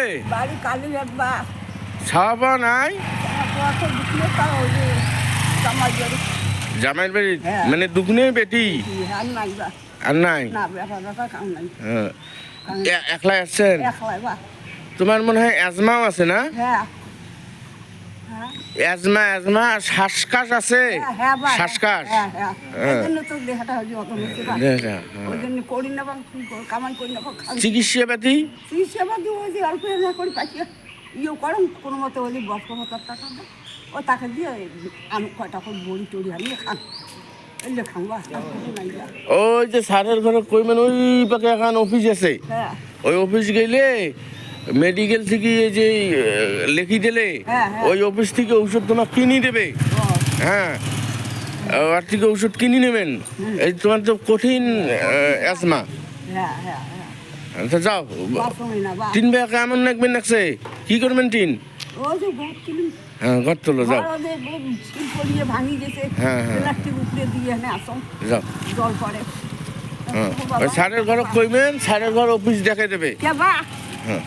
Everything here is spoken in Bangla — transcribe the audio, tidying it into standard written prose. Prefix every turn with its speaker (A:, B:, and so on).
A: এই,
B: বাড়ি কালীঘাট বা
A: ছাওয়া নাই
B: দুপুরে তাও ওই যে জামাই বাড়ি
A: জামাইয়ের বাড়ি
B: হ্যাঁ।
A: মানে দুগুনে বেটি
B: আর নাই বা
A: আর নাই
B: না বেটা কাম নাই
A: হ্যাঁ। একলাই আসছেন
B: একলাই বা
A: তোমার মনে হয় অ্যাজমাও আছে না
B: হ্যাঁ হ্যাঁ
A: অ্যাজমা আর শ্বাসকাশ আছে
B: হ্যাঁ বা
A: শ্বাসকাশ
B: হ্যাঁ হ্যাঁ
A: হ্যাঁ।
B: এই জন্য তো দেহাটা হচ্ছে অত বেশি বা ওই জন্য করি না বা কামান করি না বা
A: চিকিৎসা পাতি
B: চিকিৎসা বাদি ওই যে অল্প না করি পাইছে ইয়ে করুন কোনো মতো ওই যে 10,000 টাকা দেয় ও তাকে দিয়ে আমি কয়টা করে বড়ি টড়ি আনিয়ে খান এলে খাঙ্গা নাই বা
A: ওই যে স্যারের ঘরে কইবেন ওই পাকে এখন অফিস আছে
B: হ্যাঁ
A: ওই অফিস গেলে মেডিকেল থেকে এই যে লিখি দিলে
B: হ্যাঁ, হ্যাঁ।
A: ওই অফিস থেকে ঔষধ তোমার কিনে দেবে
B: ও
A: হ্যাঁ আর থেকে ঔষধ কিনে নেবেন এই তোমার তো কঠিন অ্যাজমা
B: হ্যাঁ হ্যাঁ হ্যাঁ
A: আচ্ছা যাও
B: বাসনে না বা
A: 3 ভাই কেমন লাগবেন লাগছে কি করবেন 3
B: ওই যে বহুত কিলিম
A: হ্যাঁ ঘর তোলো যাও
B: ওদের শিল পড়িয়ে ভাঙি গেছে
A: হ্যাঁ, হ্যাঁ।
B: প্লাস্টিক উপরে দিয়ে এনে আসন
A: যাও
B: জল পড়ে
A: হ্যাঁ ওই স্যারের ঘর কইবেন স্যারের ঘর অফিস দেখাই দেবে
B: কে বা
A: হ্যাঁ